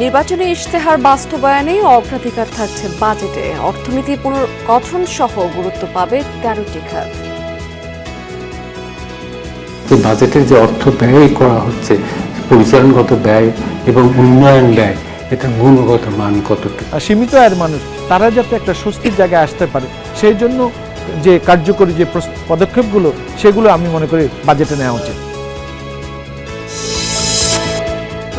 নির্বাচনী ইশতেহার বাস্তবায়নে অগ্রাধিকার থাকছে বাজেটে। অর্থনীতি পুনর্গঠন সহ গুরুত্ব পাবে 13টি খাত। বাজেটের যে অর্থ ব্যয় করা হচ্ছে, পরিচালনগত ব্যয় এবং উন্নয়ন ব্যয়, এটা গুণগত মান কতটুকু। সীমিত আয়ের মানুষ তারা যাতে একটা স্বস্তির জায়গায় আসতে পারে, সেই জন্য যে কার্যকরী যে পদক্ষেপগুলো, সেগুলো আমি মনে করি বাজেটে নেওয়া উচিত।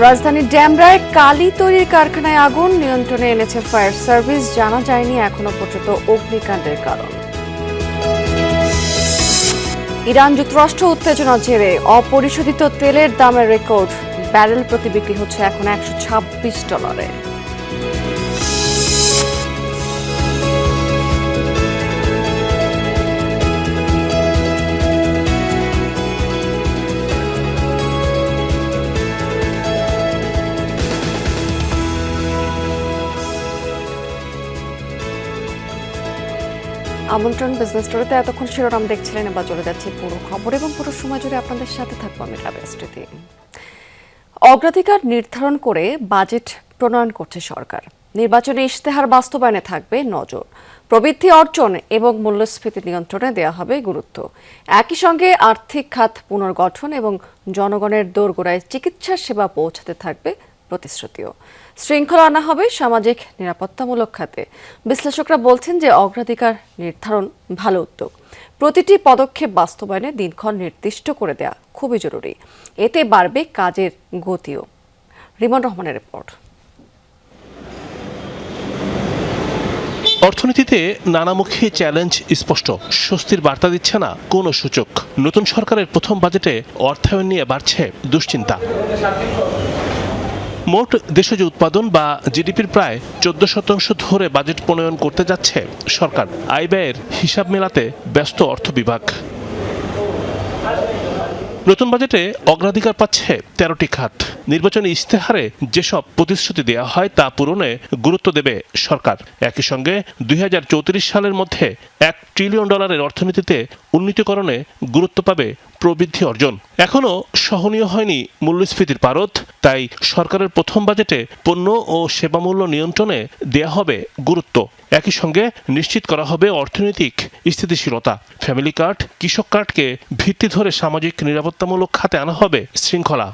রাজধানীর ড্যামরায় কালি তৈরির কারখানায় আগুন, নিয়ন্ত্রণে এনেছে ফায়ার সার্ভিস। জানা যায়নি এখনো পর্যন্ত অগ্নিকাণ্ডের কারণ। ইরান যুক্তরাষ্ট্র উত্তেজনার জেরে অপরিশোধিত তেলের দামের রেকর্ড। ব্যারেল প্রতি বিক্রি হচ্ছে এখন $126। আমন্ত্রণ বিজনেস স্টোরিতে এতক্ষণ শিরোনাম দেখছিলেন, এবার চলে যাচ্ছে পুরো খবর এবং পুরো সময় জুড়ে আপনাদের সাথে থাকবো আমি রাবেয়া স্মৃতি। অগ্রাধিকার নির্ধারণ করে বাজেট প্রণয়ন করছে সরকার। নির্বাচনী ইশতেহার বাস্তবায়নে থাকবে নজর। প্রবৃদ্ধি অর্জন এবং মূল্যস্ফীতি নিয়ন্ত্রণে দেওয়া হবে গুরুত্ব। একই সঙ্গে আর্থিক খাত পুনর্গঠন এবং জনগণের দোরগোড়ায় চিকিৎসা সেবা পৌঁছাতে থাকবে প্রতিশ্রুতিও। শৃঙ্খলা আনা হবে সামাজিক নিরাপত্তামূলক খাতে। বিশ্লেষকরা বলছেন যে অগ্রাধিকার নির্ধারণ ভালো উদ্যোগ। প্রতিটি পদক্ষেপ বাস্তবায়নে দিনক্ষণ নির্দিষ্ট করে দেওয়া খুবই জরুরি। এতে বাড়বে কাজের গতিও। রিমন রহমানের রিপোর্ট। অর্থনীতিতে নানামুখী চ্যালেঞ্জ স্পষ্ট। স্বস্তির বার্তা দিচ্ছে না কোনো সূচক। নতুন সরকারের প্রথম বাজেটে অর্থায়ন নিয়ে বাড়ছে দুশ্চিন্তা। মোট দেশজ উৎপাদন বা জিডিপির প্রায় 14% ধরে বাজেট প্রণয়ন করতে যাচ্ছে সরকার। আয় ব্যয়ের হিসাব মেলাতে ব্যস্ত অর্থ বিভাগ। নতুন বাজেটে অগ্রাধিকার পাচ্ছে 13টি খাত। নির্বাচনী ইশতেহারে যেসব প্রতিশ্রুতি দেওয়া হয় তা পূরণে গুরুত্ব দেবে সরকার। একই সঙ্গে 2034 সালের মধ্যে $1 ট্রিলিয়ন অর্থনীতিতে উন্নীতকরণে গুরুত্ব পাবে প্রবৃদ্ধি অর্জন। এখনও সহনীয় হয়নি মূল্যস্ফীতির পারদ, তাই সরকারের প্রথম বাজেটে পণ্য ও সেবামূল্য নিয়ন্ত্রণে দেয়া হবে গুরুত্ব। একই সঙ্গে নিশ্চিত করা হবে অর্থনৈতিক স্থিতিশীলতা। ফ্যামিলি কার্ড, কৃষক কার্ডকে ভিত্তি ধরে সামাজিক নিরাপত্তামূলক খাতে আনা হবে শৃঙ্খলা।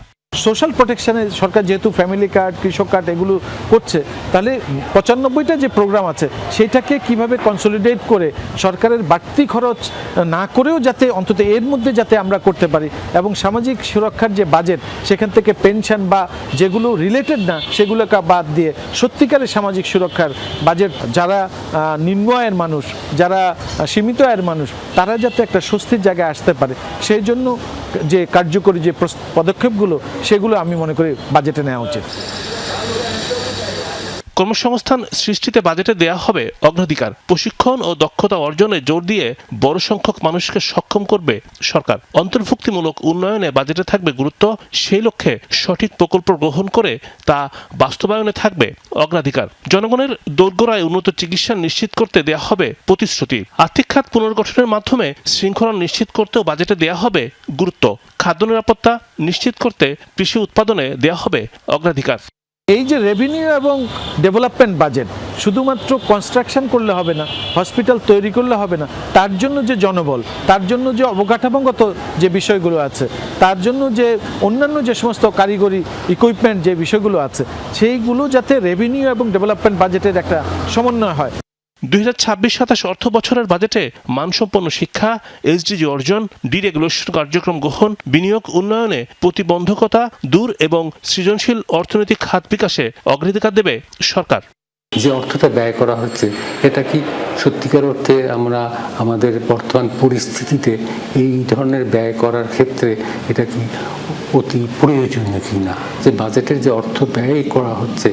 সোশ্যাল প্রোটেকশনে সরকার যেহেতু ফ্যামিলি কার্ড, কৃষক কার্ড এগুলো করছে, তাহলে 95টা যে প্রোগ্রাম আছে সেটাকে কিভাবে কনসলিডেট করে সরকারের বাড়তি খরচ না করেও যাতে অন্তত এর মধ্যে যাতে আমরা করতে পারি, এবং সামাজিক সুরক্ষার যে বাজেট সেখান থেকে পেনশন বা যেগুলো রিলেটেড না সেগুলোকে বাদ দিয়ে সত্যিকারের সামাজিক সুরক্ষার বাজেট, যারা নিম্ন আয়ের মানুষ, যারা সীমিত আয়ের মানুষ, তারা যাতে একটা স্বস্তির জায়গায় আসতে পারে, সেই জন্য যে কার্যকরী যে পদক্ষেপগুলো সেগুলো আমি মনে করি বাজেটে নেওয়া উচিত। কর্মসংস্থান সৃষ্টিতে বাজেটে দেয়া হবে অগ্রাধিকার। প্রশিক্ষণ ও দক্ষতা অর্জনে জোর দিয়ে বড় সংখ্যক মানুষকে সক্ষম করবে সরকার। অন্তর্ভুক্তিমূলক উন্নয়নে বাজেটে থাকবে গুরুত্ব। সেই লক্ষ্যে সঠিক প্রকল্প গ্রহণ করে তা বাস্তবায়নে থাকবে অগ্রাধিকার। জনগণের দোরগোড়ায় উন্নত চিকিৎসা নিশ্চিত করতে দেয়া হবে প্রতিশ্রুতি। আর্থিক খাত পুনর্গঠনের মাধ্যমে শৃঙ্খলা নিশ্চিত করতেও বাজেটে দেয়া হবে গুরুত্ব। খাদ্য নিরাপত্তা নিশ্চিত করতে কৃষি উৎপাদনে দেয়া হবে অগ্রাধিকার। এই যে রেভিনিউ এবং ডেভেলপমেন্ট বাজেট শুধুমাত্র কনস্ট্রাকশন করলে হবে না, হসপিটাল তৈরি করলে হবে না, তার জন্য যে জনবল, তার জন্য যে অবকাঠামোগত যে বিষয়গুলো আছে, তার জন্য যে অন্যান্য যে সমস্ত কারিগরি ইকুইপমেন্ট যে বিষয়গুলো আছে, সেইগুলো যাতে রেভিনিউ এবং ডেভেলপমেন্ট বাজেটের একটা সমন্বয় হয়। 2026-27 অর্থ বছরের বাজেটে মানসম্পন্ন শিক্ষা, এসডিজি অর্জন, ডিরেগুলেশন কার্যক্রম গ্রহণ, বিনিয়োগ উন্নয়নে প্রতিবন্ধকতা দূর এবং সৃজনশীল অর্থনৈতিক খাত বিকাশে অগ্রাধিকার দেবে সরকার। যে অর্থটা ব্যয় করা হচ্ছে, এটা কি সত্যিকার অর্থে আমরা আমাদের বর্তমান পরিস্থিতিতে এই ধরনের ব্যয় করার ক্ষেত্রে এটা কি অতি প্রয়োজনীয় কি না? যে বাজেটের যে অর্থ ব্যয় করা হচ্ছে,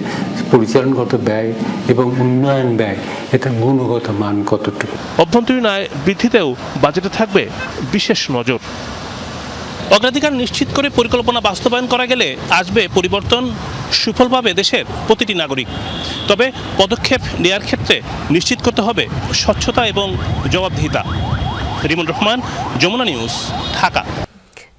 পরিচালনগত ব্যয় এবং উন্নয়ন ব্যয়, এটা গুণগত মান কতটুকু। অভ্যন্তরীণ আয় বৃদ্ধিতেও বাজেটে থাকবে বিশেষ নজর। অগ্রাধিকার নিশ্চিত করে পরিকল্পনা বাস্তবায়ন করা গেলে আসবে পরিবর্তন, সুফল পাবে দেশের প্রতিটি নাগরিক। তবে পদক্ষেপ নেওয়ার ক্ষেত্রে নিশ্চিত করতে হবে স্বচ্ছতা এবং জবাবদিহিতা। রিমন রহমান, যমুনা নিউজ, ঢাকা।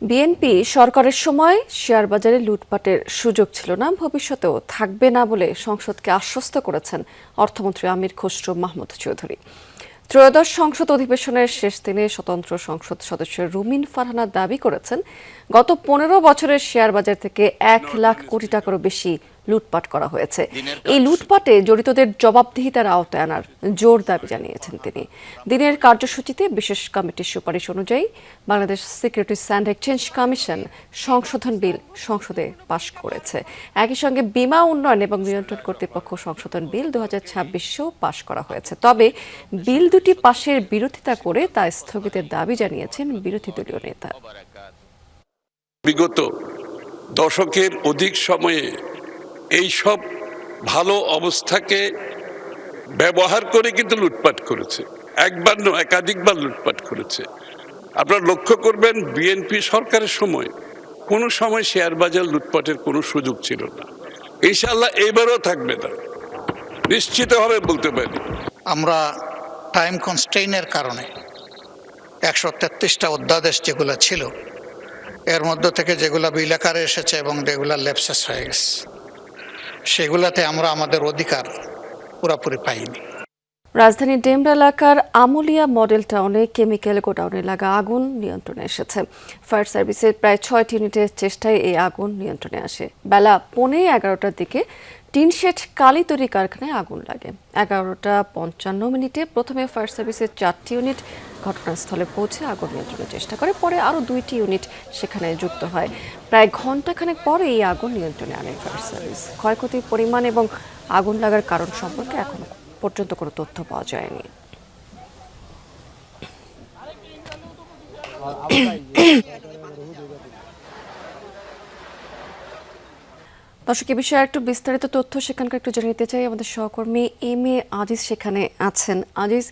বিএনপি সরকারের সময় শেয়ার বাজারে লুটপাটের সুযোগ ছিল না, ভবিষ্যতেও থাকবে না বলে সংসদকে আশ্বস্ত করেছেন অর্থমন্ত্রী আমির খসরু মাহমুদ চৌধুরী। ত্রয়োদশ সংসদ অধিবেশনের শেষ দিনে স্বতন্ত্র সংসদ সদস্য রুমিন ফারহানা দাবি করেছেন, গত 15 বছরের শেয়ার বাজার থেকে 1 লাখ কোটি টাকারও বেশি লুটপাট করা হয়েছে। এই লুটপাটে জড়িতদের জবাবদিহিতার আওতায় আনার জোর দাবি জানিয়েছেন তিনি। দিনের কার্যসূচিতে বিশেষ কমিটির সুপারিশ অনুযায়ী Bangladesh securities and exchange commission সংশোধন বিল সংসদে পাশ করেছে। একই সঙ্গে বীমা উন্নয়ন এবং নিয়ন্ত্রণ কর্তৃপক্ষ সংশোধন বিল 2026-ও পাশ করা হয়েছে। তবে বিল দুটি পাশের বিরোধিতা করে তা স্থগিতের দাবি জানিয়েছেন বিরোধী দলীয় নেতা। বিগত দশকের অধিক সময়ে এই সব ভালো অবস্থাকে ব্যবহার করে কিন্তু লুটপাট করেছে, একবার নয় একাধিকবার লুটপাট করেছে। আপনারা লক্ষ্য করবেন বিএনপি সরকারের সময় কোনো সময় শেয়ার বাজার লুটপাটের কোনো সুযোগ ছিল না। ইনশাআল্লাহ এবারও থাকবে না, নিশ্চিতভাবে বলতে পারি। আমরা টাইম কনস্ট্রেইনের কারণে 133টা অধ্যাদেশ যেগুলো ছিল এর মধ্য থেকে যেগুলো বিল আকারে এসেছে এবং যেগুলো ল্যাপসেস হয়ে গেছে, সেগুলাতে আমরা আমাদের অধিকার পুরোপুরি পাইনি। রাজধানীর ডেমরা এলাকার আমুলিয়া মডেল টাউনে কেমিক্যাল গোডাউনে লাগা আগুন নিয়ন্ত্রণে এসেছে। ফায়ার সার্ভিসের প্রায় 6টি ইউনিটের চেষ্টায় এই আগুন নিয়ন্ত্রণে আসে। বেলা 11:15টার দিকে টিনশেড কালি তৈরি কারখানায় আগুন লাগে। 11:55 প্রথমে ফায়ার সার্ভিসের 4টি ইউনিট ঘটনাস্থলে পৌঁছে আগুন নিয়ন্ত্রণের চেষ্টা করে, পরে আরও 2টি ইউনিট সেখানে যুক্ত হয়। প্রায় ঘণ্টাখানেক পরে এই আগুন নিয়ন্ত্রণে আনে ফায়ার সার্ভিস। ক্ষয়ক্ষতির পরিমাণ এবং আগুন লাগার কারণ সম্পর্কে এখনো পর্যন্ত কোনো তথ্য পাওয়া যায়নি। দর্শক, এ বিষয়ে একটু বিস্তারিত তথ্য সেখানকার একটু জেনে নিতে চাই। আমাদের সহকর্মী এম.এ. আজিজ সেখানে আছেন। আজিজ,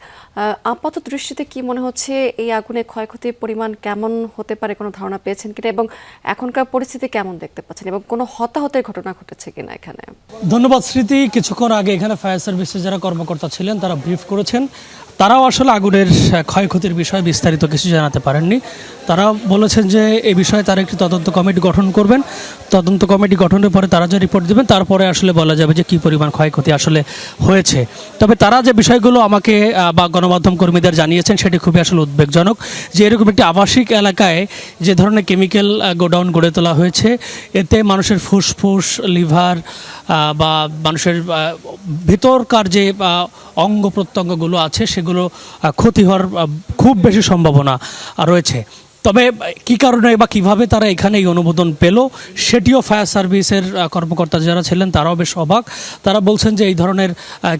আপাত দৃষ্টিতে কি মনে হচ্ছে এই আগুনে ক্ষয়ক্ষতির পরিমাণ কেমন হতে পারে, কোনো ধারণা পেয়েছেন কিনা, এবং এখনকার পরিস্থিতি কেমন দেখতে পাচ্ছেন, এবং কোনো হতাহতের ঘটনা ঘটেছে কিনা এখানে? ধন্যবাদ স্মৃতি। কিছুক্ষণ আগে এখানে ফায়ার সার্ভিসের যারা কর্মকর্তা ছিলেন তারা ব্রিফ করেছেন। তারাও আসলে আগুনের ক্ষয়ক্ষতির বিষয়ে বিস্তারিত কিছু জানাতে পারেননি। তারা বলেছেন যে এই বিষয়ে তারা একটি তদন্ত কমিটি গঠন করবেন। তদন্ত কমিটি গঠনের পরে তারা যে রিপোর্ট দেবেন তারপরে আসলে বলা যাবে যে কী পরিমাণ ক্ষয়ক্ষতি আসলে হয়েছে। তবে তারা যে বিষয়গুলো আমাকে বা গণমাধ্যম কর্মীদের জানিয়েছেন সেটি খুবই আসলে উদ্বেগজনক, যে এরকম একটি আবাসিক এলাকায় যে ধরনের কেমিক্যাল গোডাউন গড়ে তোলা হয়েছে, এতে মানুষের ফুসফুস, লিভার বা মানুষের ভিতরকার যে অঙ্গ প্রত্যঙ্গগুলো আছে সেগুলো ক্ষতি হওয়ার খুব বেশি সম্ভাবনা রয়েছে। তবে কী কারণে বা কিভাবে তারা এখানে এই অনুমোদন পেল সেটিও ফায়ার সার্ভিসের কর্মকর্তা যারা ছিলেন তারাও বেশ অবাক। তারা বলছেন যে এই ধরনের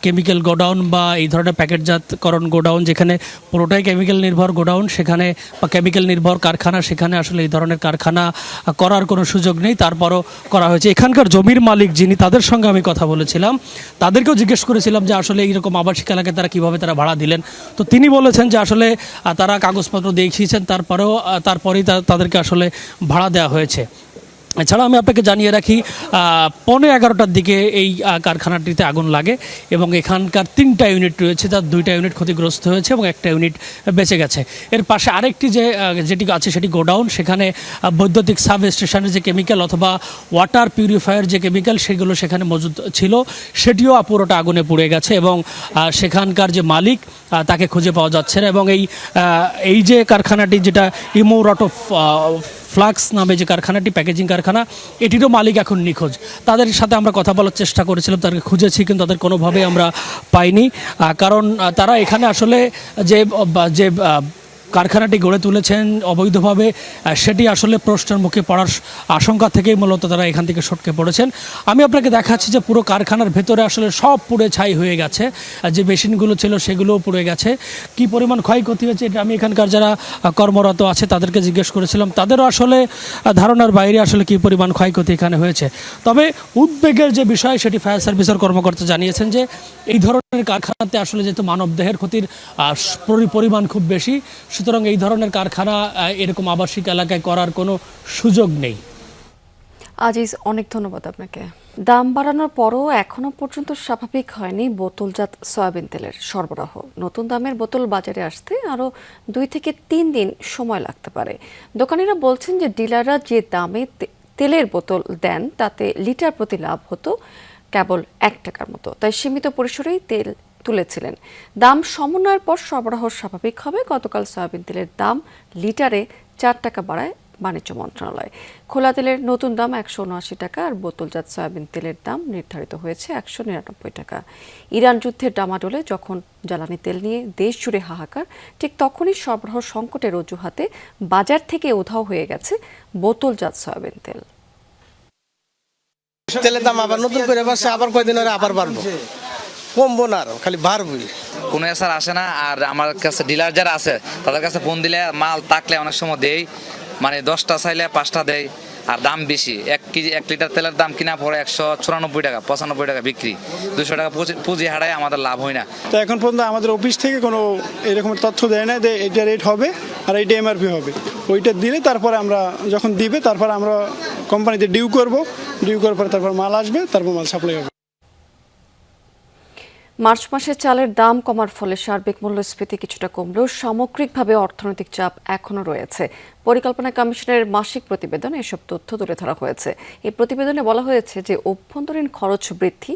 কেমিক্যাল গোডাউন বা এই ধরনের প্যাকেটজাতকরণ গোডাউন, যেখানে পুরোটাই কেমিক্যাল নির্ভর গোডাউন, সেখানে বা কেমিক্যাল নির্ভর কারখানা, সেখানে আসলে এই ধরনের কারখানা করার কোনো সুযোগ নেই, তারপরও করা হয়েছে। এখানকার জমির মালিক যিনি, তাদের সঙ্গে আমি কথা বলেছিলাম, তাদেরকেও জিজ্ঞেস করেছিলাম যে আসলে এইরকম আবাসিক এলাকায় তারা কীভাবে তারা ভাড়া দিলেন। তো তিনি বলেছেন যে আসলে তারা কাগজপত্র দেখিয়েছেন, তারপরেই তাদেরকে আসলে ভাড়া দেওয়া হয়েছে। এছাড়া আমি আপনাকে জানিয়ে রাখি 11:15টার দিকে এই কারখানাটিতে আগুন লাগে এবং এখানকার 3টা ইউনিট রয়েছে, তার 2টা ইউনিট ক্ষতিগ্রস্ত হয়েছে এবং একটা ইউনিট বেঁচে গেছে। এর পাশে আরেকটি যেটি আছে সেটি গোডাউন, সেখানে বৈদ্যুতিক সাব স্টেশনের যে কেমিক্যাল অথবা ওয়াটার পিউরিফায়ার যে কেমিক্যাল সেগুলো সেখানে মজুদ ছিল, সেটিও পুরোটা আগুনে পুড়ে গেছে এবং সেখানকার যে মালিক তাকে খুঁজে পাওয়া যাচ্ছে না। এবং এই যে কারখানাটি, যেটা ইমোরাটো ফ্লাক্স নামে যে কারখানাটি, প্যাকেজিং কারখানা, এটিরও মালিক এখন নিখোঁজ। তাদের সাথে আমরা কথা বলার চেষ্টা করেছিলাম, তাদেরকে খুঁজেছি, কিন্তু তাদের কোনোভাবেই আমরা পাইনি। কারণ তারা এখানে আসলে যে কারখানাটি গড়ে তুলেছেন অবৈধভাবে, সেটি আসলে প্রশ্নের মুখে পড়ার আশঙ্কা থেকেই মূলত তারা এখান থেকে সটকে পড়েছেন। আমি আপনাকে দেখাচ্ছি যে পুরো কারখানার ভেতরে আসলে সব পুড়ে ছাই হয়ে গেছে, যে মেশিনগুলো ছিল সেগুলোও পুড়ে গেছে। কি পরিমাণ ক্ষয়ক্ষতি হয়েছে এটা আমি এখানকার যারা কর্মরত আছে তাদেরকে জিজ্ঞেস করেছিলাম, তাদেরও আসলে ধারণার বাইরে আসলে কি পরিমাণ ক্ষয়ক্ষতি এখানে হয়েছে। তবে উদ্বেগের যে বিষয় সেটি ফায়ার সার্ভিসের কর্মকর্তা জানিয়েছেন যে এই ধরনের কারখানাতে আসলে যেহেতু মানবদেহের ক্ষতির পরিমাণ খুব বেশি, সুতরাং এই ধরনের কারখানা এরকম আবাসিক এলাকায় করার কোনো সুযোগ নেই। আজিজ, অনেক ধন্যবাদ আপনাকে। দাম বাড়ানোর পরও এখনো পর্যন্ত স্বাভাবিক হয়নি বোতলজাত সয়াবিন তেলের সরবরাহ। নতুন দামের বোতল বাজারে আসতে আরও 2 থেকে 3 দিন সময় লাগতে পারে। দোকানিরা বলছেন যে ডিলাররা যে দামে তেলের বোতল দেন তাতে লিটার প্রতি লাভ হতো কেবল 1 টাকার মতো, তাই সীমিত পরিসরেই তেল তুলেছিলেন। দাম সমন্বয়ের পর সরবরাহ স্বাভাবিক হবে। গতকাল সয়াবিন তেলের দাম লিটারে 4 টাকা বাড়ায় বাণিজ্য মন্ত্রণালয়। খোলা তেলের নতুন দাম 179 টাকা আর বোতলজাত সয়াবিন তেলের দাম নির্ধারিত হয়েছে 199 টাকা। ইরান যুদ্ধের ডামাডোলে যখন জ্বালানি তেল নিয়ে দেশ জুড়ে হাহাকার, ঠিক তখনই সরবরাহ সংকটের অজুহাতে বাজার থেকে উধাও হয়ে গেছে বোতলজাত সয়াবিন তেল। তেলের দাম আবার নতুন করে বাড়ছে, আবার কয়দিন ধরে আবার বাড়বো, কমবো না, আরো খালি বাড়বই। কোনো এসার আসে না। আর আমার কাছে ডিলার যারা আছে তাদের কাছে ফোন দিলে মাল থাকলে অনেক সময় দেই, মানে 10টা চাইলে 5টা দেয়। আর দাম বেশি, 1 লিটার তেলের দাম কিনা পড়ে 194 টাকা, 95 টাকা বিক্রি, 200 টাকা পুঁজি হারায় আমাদের লাভ হয় না। তো এখন পর্যন্ত আমাদের অফিস থেকে কোনো এরকম তথ্য দেয় না যে এটা রেট হবে আর এইটা এমআরপি হবে। ওইটা দিলে তারপরে আমরা যখন দিবে তারপরে আমরা কোম্পানিতে ডিউ করব, ডিউ করার পরে তারপর মাল আসবে, তারপর মাল সাপ্লাই হবে। মার্চ মাসে চালের দাম কমার ফলে সার্বিক মূল্যস্ফীতি কিছুটা কমলেও সামগ্রিকভাবে অর্থনৈতিক চাপ এখনো রয়েছে। পরিকল্পনা কমিশনের মাসিক প্রতিবেদনে এসব তথ্য তুলে ধরা হয়েছে। এই প্রতিবেদনে বলা হয়েছে যে অভ্যন্তরীণ খরচ বৃদ্ধি,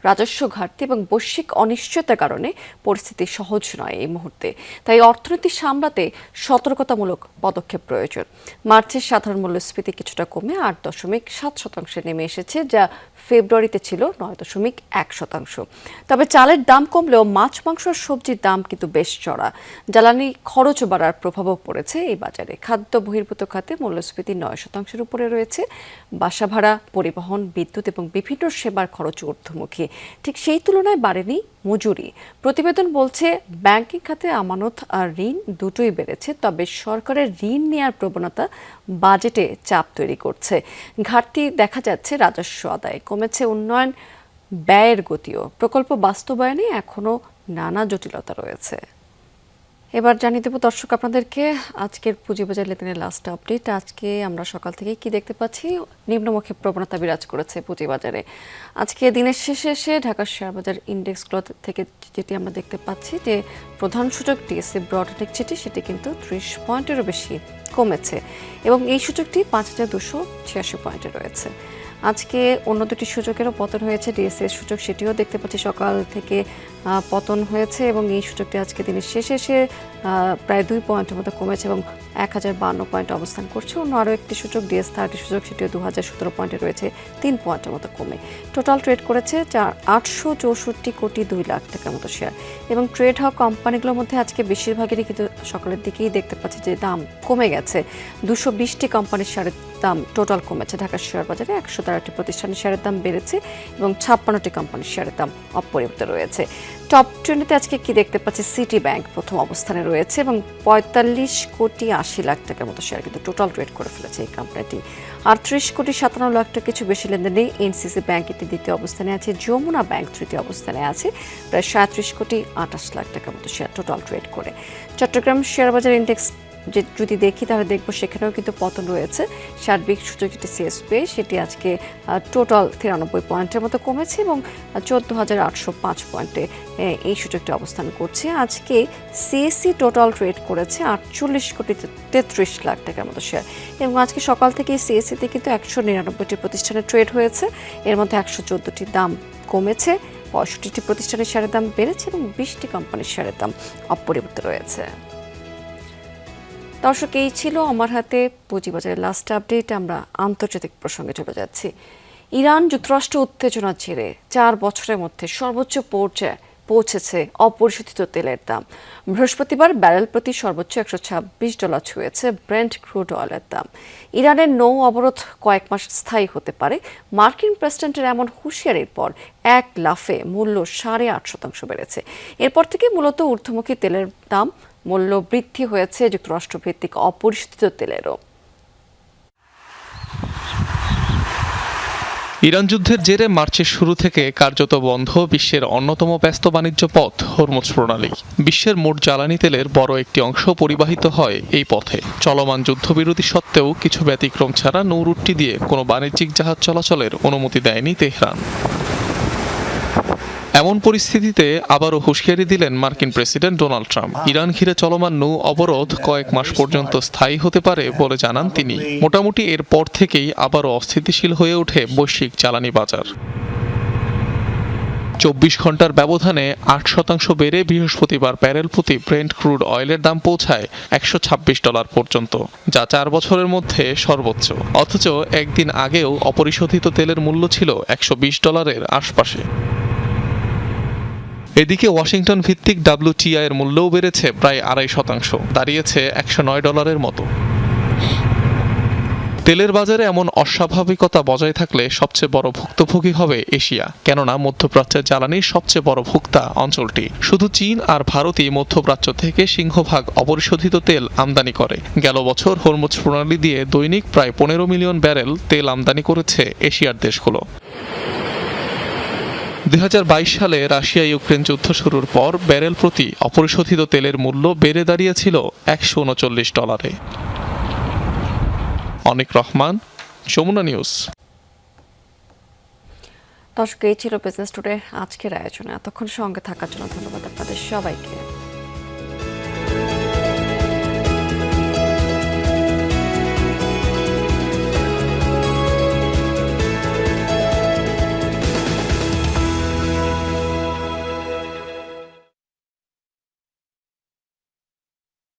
রাজস্ব ঘাটতি এবং বৈশ্বিক অনিশ্চয়তার কারণে পরিস্থিতি সহজ নয় এই মুহূর্তে। তাই অর্থনীতি সামলাতে সতর্কতামূলক পদক্ষেপ প্রয়োজন। মার্চের সাধারণ মূল্যস্ফীতি কিছুটা কমে 8.7% নেমে এসেছে, যা ফেব্রুয়ারিতে ছিল 9.1%। তবে চালের দাম কমলেও মাছ, মাংস আর সবজির দাম কিন্তু বেশ চড়া। জ্বালানি খরচ বাড়ার প্রভাবও পড়েছে এই বাজারে। খাদ্য বহির্ভূত খাতে মূল্যস্ফীতি 9% উপরে রয়েছে। বাসা ভাড়া, পরিবহন, বিদ্যুৎ এবং বিভিন্ন সেবার খরচ ঊর্ধ্বমুখী। ঠিক সেই তুলনায় বাড়েনি মজুরি। প্রতিবেদন বলছে ব্যাংকিং খাতে আমানত আর ঋণ দুটোই বেড়েছে, তবে সরকারের ঋণ নেওয়ার প্রবণতা বাজেটে চাপ তৈরি করছে। ঘাটতি দেখা যাচ্ছে রাজস্ব আদায়, কমেছে উন্নয়ন ব্যয়ের গতিও। প্রকল্প বাস্তবায়নে এখনো নানা জটিলতা রয়েছে। এবার জানিয়ে দেব দর্শক আপনাদেরকে আজকের পুঁজিবাজার লেনদেনের লাস্ট আপডেট। আজকে আমরা সকাল থেকে কি দেখতে পাচ্ছি? নিম্নমুখী প্রবণতা বিরাজ করেছে পুঁজিবাজারে। আজকে দিনের শেষে এসে ঢাকার শেয়ারবাজার ইন্ডেক্সগুলো থেকে যেটি আমরা দেখতে পাচ্ছি যে প্রধান সূচক ডিএসসি ব্রড ইন্ডেক্স সেটি কিন্তু 30 পয়েন্টেরও বেশি কমেছে এবং এই সূচকটি 5286 পয়েন্টে রয়েছে। আজকে অন্য দুটি সূচকেরও পতন হয়েছে। ডিএসসি সূচক সেটিও দেখতে পাচ্ছি সকাল থেকে পতন হয়েছে এবং এই সূচকটি আজকে দিনের শেষে এসে প্রায় 2 পয়েন্টের মতো কমেছে এবং 1052 পয়েন্ট অবস্থান করছে। অন্য আরও একটি সূচক ডিএস30 সূচক সেটিও 2017 পয়েন্টে রয়েছে, 3 পয়েন্টের মতো কমে। টোটাল ট্রেড করেছে 864 কোটি 2 লাখ টাকার মতো শেয়ার এবং ট্রেড হওয়া কোম্পানিগুলোর মধ্যে আজকে বেশিরভাগেরই কিন্তু সকালের দিকেই দেখতে পাচ্ছি যে দাম কমে গেছে। 220টি কোম্পানির শেয়ারের দাম টোটাল কমেছে। ঢাকার শেয়ার বাজারে 113টি প্রতিষ্ঠানের শেয়ারের দাম বেড়েছে এবং 56টি কোম্পানির শেয়ারের দাম অপরিবর্তিত রয়েছে। টপ 20তে আজকে কি দেখতে পাচ্ছি? সিটি ব্যাংক প্রথম অবস্থানে রয়েছে এবং 45 কোটি 80 লাখ টাকার মতো শেয়ার কিন্তু টোটাল ট্রেড করে ফেলেছে এই কোম্পানিটি। 38 কোটি 57 লাখ টাকা কিছু বেশি লেনদেনে এনসিসি ব্যাংক এটি দ্বিতীয় অবস্থানে আছে। যমুনা ব্যাংক তৃতীয় অবস্থানে আছে, প্রায় 37 কোটি 28 লাখ টাকার মতো শেয়ার টোটাল ট্রেড করে। চট্টগ্রাম শেয়ার বাজার ইন্ডেক্স যদি দেখি তাহলে দেখবো সেখানেও কিন্তু পতন রয়েছে। সার্বিক সূচক যেটি সিএসপি সেটি আজকে টোটাল 93 পয়েন্টের মতো কমেছে এবং 14,805 পয়েন্টে এই সূচকটি অবস্থান করছে। আজকে সিএসসি টোটাল ট্রেড করেছে 48 কোটি 33 লাখ টাকার মতো শেয়ার এবং আজকে সকাল থেকে সিএসসিতে কিন্তু 199টি প্রতিষ্ঠানের ট্রেড হয়েছে। এর মধ্যে 114টি দাম কমেছে, 65টি প্রতিষ্ঠানের শেয়ারের দাম বেড়েছে এবং 20টি কোম্পানির শেয়ারের দাম অপরিবর্তিত রয়েছে। দর্শক, এই ছিল আমার হাতে পুঁজিবাজারের লাস্ট আপডেট। আমরা আন্তর্জাতিক প্রসঙ্গে চলে যাচ্ছি। ইরান যুক্তরাষ্ট্র উত্তেজনার জেরে 4 বছরের মধ্যে সর্বোচ্চ পর্যায়ে পৌঁছেছে অপরিশোধিত তেলের দাম। বৃহস্পতিবার ব্যারেল প্রতি সর্বোচ্চ $126 ছুঁয়েছে ব্রেন্ট ক্রুড অয়েলের দাম। ইরানের নৌ অবরোধ কয়েক মাস স্থায়ী হতে পারে। মার্কিন প্রেসিডেন্টের এমন হুঁশিয়ারির পর এক লাফে মূল্য 8.5% বেড়েছে। এরপর থেকে মূলত ঊর্ধ্বমুখী তেলের দাম, মূল্য বৃদ্ধি হয়েছে যুক্তরাষ্ট্রভিত্তিক অপরিশোধিত তেলেরও। ইরান যুদ্ধের জেরে মার্চের শুরু থেকে কার্যত বন্ধ বিশ্বের অন্যতম ব্যস্ত বাণিজ্য পথ হরমুজ প্রণালী। বিশ্বের মোট জ্বালানি তেলের বড় একটি অংশ পরিবাহিত হয় এই পথে। চলমান যুদ্ধবিরতি সত্ত্বেও কিছু ব্যতিক্রম ছাড়া নৌ রুটটি দিয়ে কোনো বাণিজ্যিক জাহাজ চলাচলের অনুমতি দেয়নি তেহরান। এমন পরিস্থিতিতে আবারও হুঁশিয়ারি দিলেন মার্কিন প্রেসিডেন্ট ডোনাল্ড ট্রাম্প। ইরান ঘিরে চলমান নৌ অবরোধ কয়েক মাস পর্যন্ত স্থায়ী হতে পারে বলে জানান তিনি। মোটামুটি এরপর থেকেই আবারও অস্থিতিশীল হয়ে ওঠে বৈশ্বিক জ্বালানি বাজার। 24 ঘন্টার ব্যবধানে 8% বেড়ে বৃহস্পতিবার ব্যারেল প্রতি ব্রেন্ট ক্রুড অয়েলের দাম পৌঁছায় $126 পর্যন্ত, যা 4 বছরের মধ্যে সর্বোচ্চ। অথচ একদিন আগেও অপরিশোধিত তেলের মূল্য ছিল $120 আশপাশে। এদিকে ওয়াশিংটন ভিত্তিক WTI এর মূল্যও বেড়েছে প্রায় 2.5%, দাঁড়িয়েছে $109 মতো। তেলের বাজারে এমন অস্বাভাবিকতা বজায় থাকলে সবচেয়ে বড় ভুক্তভোগী হবে এশিয়া, কেননা মধ্যপ্রাচ্যের জ্বালানির সবচেয়ে বড় ভোক্তা অঞ্চলটি। শুধু চীন আর ভারতই মধ্যপ্রাচ্য থেকে সিংহভাগ অপরিশোধিত তেল আমদানি করে। গেল বছর হরমুজ প্রণালী দিয়ে দৈনিক প্রায় 15 মিলিয়ন ব্যারেল তেল আমদানি করেছে এশিয়ার দেশগুলো। 2022 সালে রাশিয়া ইউক্রেন যুদ্ধ শুরুর পর ব্যারেল প্রতি অপরিশোধিত তেলের মূল্য বেড়ে দাঁড়িয়েছিল $139। অনিক রহমান, যমুনা নিউজ। দর্শক, এই ছিল বিজনেস টুডে আজকের আয়োজনে। এতক্ষণ সঙ্গে থাকার জন্য ধন্যবাদ আপনাদের সবাইকে।